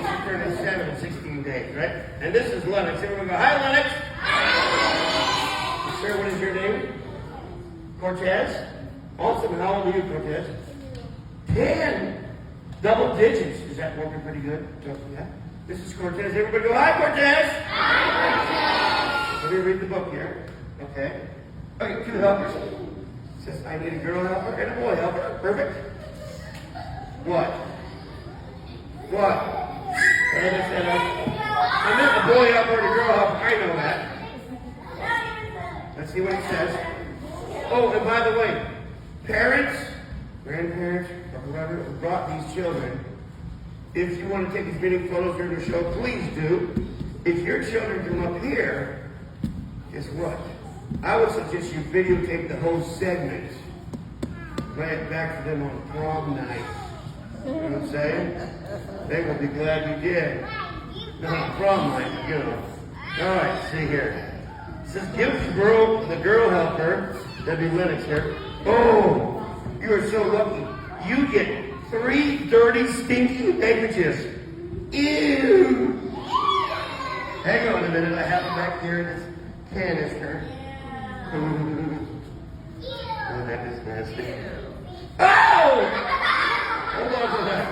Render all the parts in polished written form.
she's turning 7 in 16 days, right? And this is Lennox. Everyone go, hi, Lennox. Sir, what is your name? Cortez? Awesome. How old are you, Cortez? 10. Double digits. Is that working pretty good? Yeah. This is Cortez. Everybody go, hi, Cortez. Hi, Cortez. Let me read the book here. Okay. Okay, 2 helpers. It says, I need a girl helper and a boy helper. Perfect. What? What? I meant the boy helper and the girl helper. I know that. Let's see what it says. Oh, and by the way, parents, grandparents, or whoever brought these children, if you want to take as many photos during the show, please do. If your children come up here, guess what? I would suggest you videotape the whole segment. Play it back for them on prom night. You know what I'm saying? They will be glad you did. Not prom night, you know. All right, see here. It says, give the girl helper, that'd be Lennox here. Oh, you are so lucky. You get 3 dirty, stinky handkerchiefs. Ew. Hang on a minute, I have them back here in this canister. Oh, that is nasty. Oh! Hold on to that.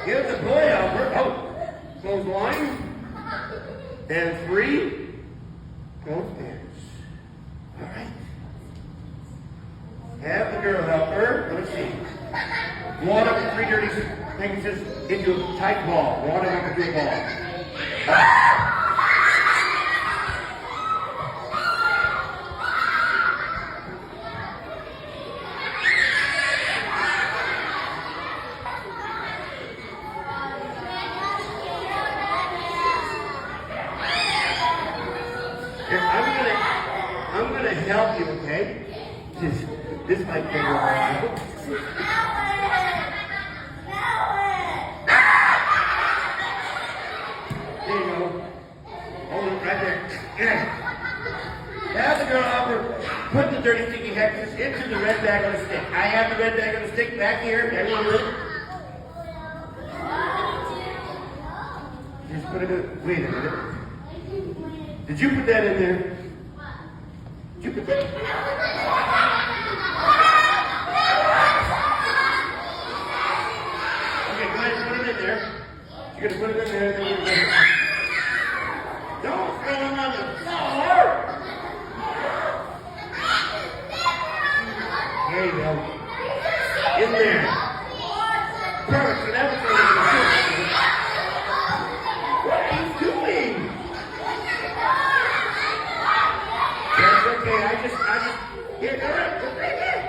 Give the boy helper, clothesline, and 3 clotheslines. All right. Have the girl helper, let's see, wad up the 3 dirty handkerchiefs into a tight ball. Wad them up into a ball. I'm gonna help you, okay? This might take a while. There you go. Hold it right there. Have the girl helper put the dirty sticky handkerchiefs into the red bag on a stick. I have the red bag on a stick back here. Everyone look. Just put it in. Wait a minute. Did you put that in there? Did you put that? Okay, go ahead and put it in there. You're going to put it in there. And then you're going to... Don't throw them on the floor. There you go. In there. Perfect. So that was going to be the What are you doing? That's okay. I just, here, all right, look right there.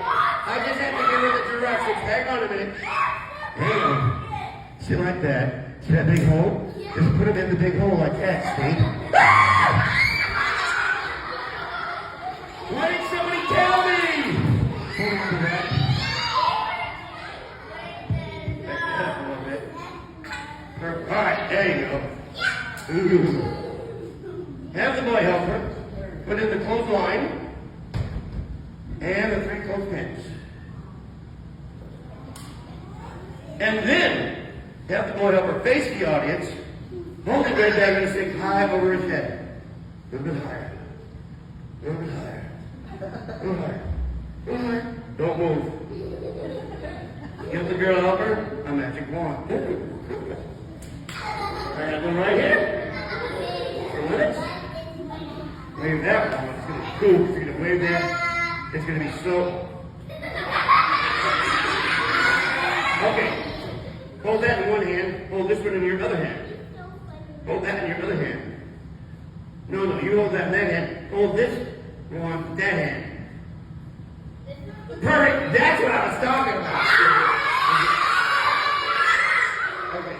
I just had to give her the directions. Hang on a minute. There you go. See like that. See that big hole? Just put it in the big hole like that, see? Why didn't somebody tell me? Hold on to that. Back that up a little bit. Perfect. All right, there you go. Ooh. Have the boy helper put in the clothesline and the 3 clothespins. And then have the boy helper face the audience, hold the red bag and stick high over his head. A little bit higher. A little bit higher. A little higher. A little higher. Don't move. Give the girl helper a magic wand. I have one right here. For Lennox. Wave that one. It's going to cool. If you're going to wave that, it's going to be so. Okay. Hold that in one hand. Hold this one in your other hand. Hold that in your other hand. No, you hold that in that hand. Hold this one in that hand. Perfect. That's what I was talking about. Okay.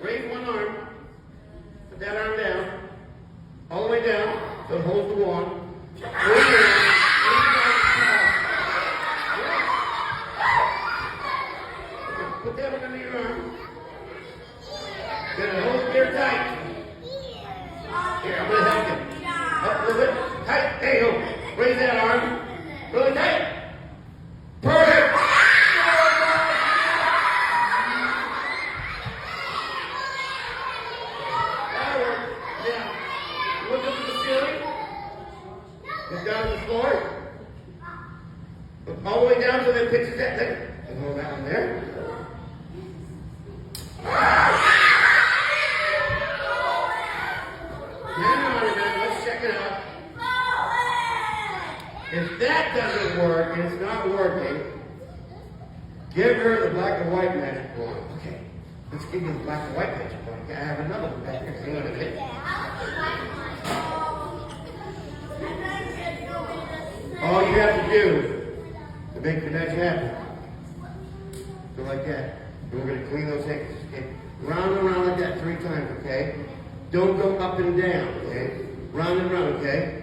Raise one arm. Put that arm down. All the way down. So it holds the wand. Put that one under your arm. Raise that arm. Really tight. Perfect. That worked. Now, look up at the ceiling. Look down at the floor. Look all the way down so that pitches that thing. And hold that one there. If that doesn't work, and it's not working, give her the black and white magic wand. Okay, let's give you the black and white magic wand. I have another one back here. Hang on a minute. All you have to do to make the magic happen, go like that. And we're going to clean those hands. Okay? Round and round like that 3 times, okay? Don't go up and down, okay? Round and round, okay?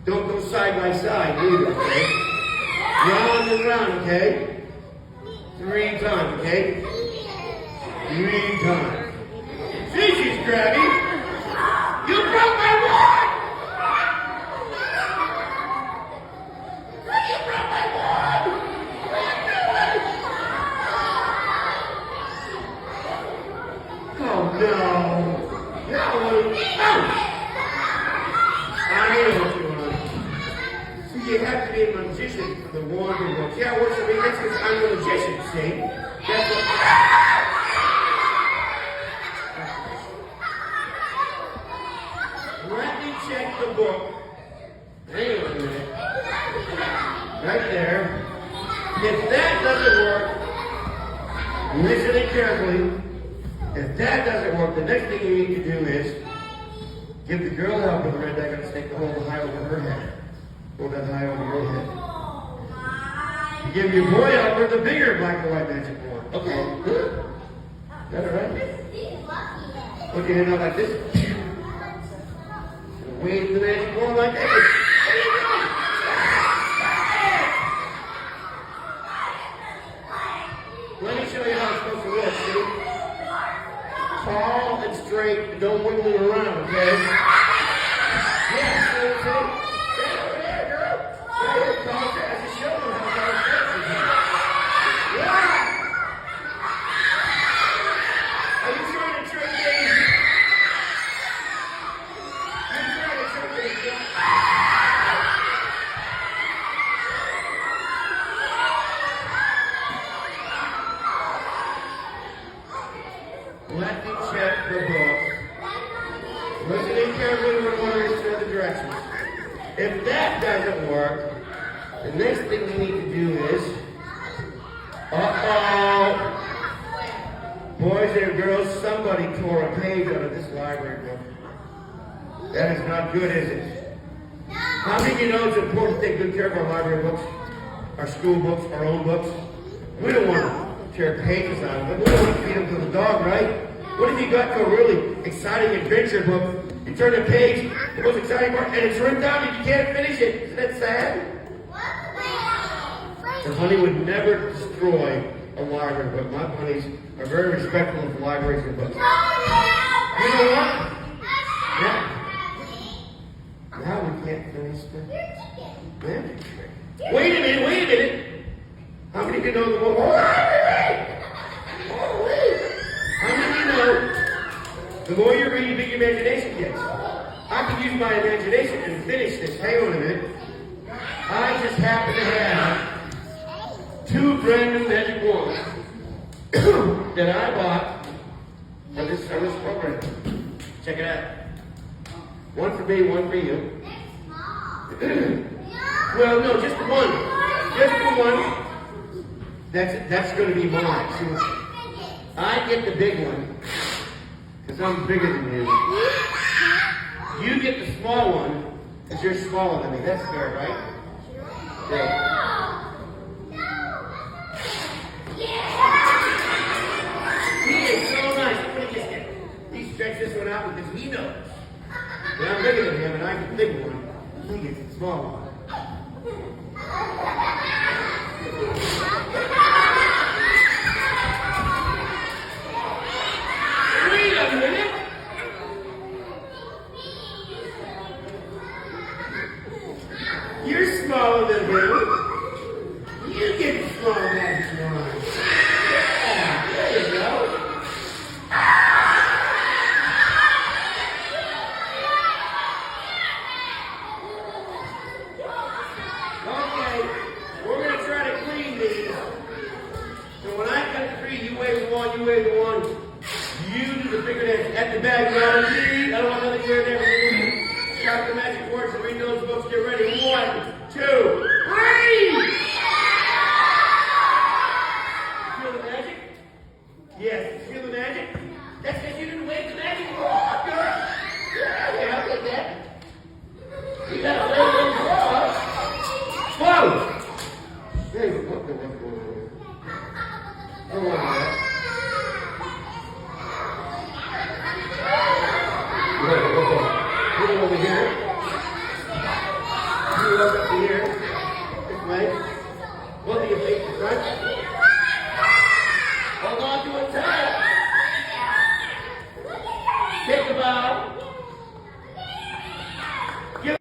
Don't go side by side either, okay? Round and round, okay? 3 times, okay? 3 times. See, she's grabby. You broke my wand! You broke my wand! Oh, no. No. I know what you want. See, you have to be a magician for the wand to work. See how it works for me? That's because I'm a magician, see? That's what... Let me check the book. Hang on a minute. Right there. If that doesn't work, listen carefully. If that doesn't work, the next thing you need to do is give the girl help with the red dagger and snake to hold high over her head. Hold that high over your head. You give your boy help with the bigger black and white magic wand. Okay, good. Is that alright? Put your hand out like this. Wave the magic wand like that. What are you doing? Let me show you how it's supposed to look, see? Tall and straight, and don't wiggle it around, okay? Yeah, see? Stay over there, girl. Stay over there, I just showed them how tall and straight it is. Yeah! Are you trying to trick me? You're trying to trick me, Let me check the book. Listen carefully when one understands the directions. If that doesn't work, the next thing we need to do is, boys and girls, somebody tore a page out of this library book. That is not good, is it? How many of you know it's important to take good care of our library books, our school books, our own books? We don't want to tear pages out of them. We don't want to feed them to the dog, right? What if you got to a really exciting adventure book, you turn a page, the most exciting part, and it's written down and you can't finish it? Isn't that sad? The honey would never destroy a library book. My bunnies are very respectful of libraries and books. You know what? Now we can't finish the magic trick. Wait a minute. How many of you know the book? How many of you know the more you read, the bigger your imagination gets? I can use my imagination and finish this. Hang on a minute. I just happen to have 2 brand new magic wands that I bought for this program. Check it out. One for me, one for you. Well, no, just the one. Just the one. That's going to be mine. See, I get the big one because I'm bigger than you. You get the small one because you're smaller than me. That's fair, right? Great. He is so nice. What do you get? He stretched this one out because he knows that I'm bigger than him and I get the big one. He gets the small one. Wait a minute. You're smaller than him. You get the small magic wand. Yeah, there you go. Okay, we're going to try to clean these. So when I cut the tree, you wave the wand, you wave the wand. You do the finger dance at the back. You want to lead. I don't want nothing here and there. Sharp the magic words and read those books. Get ready. 1, 2, 3. Feel the magic? Yes. Feel the magic? That's because you didn't wave the magic wand, girl. Yeah, I'll take that. You got to wave those wands. Whoa! Hey, what the heck going on here? Don't worry about that. Put it over here. You look up to here. This way. Both of your feet in front. Hold on to it tight.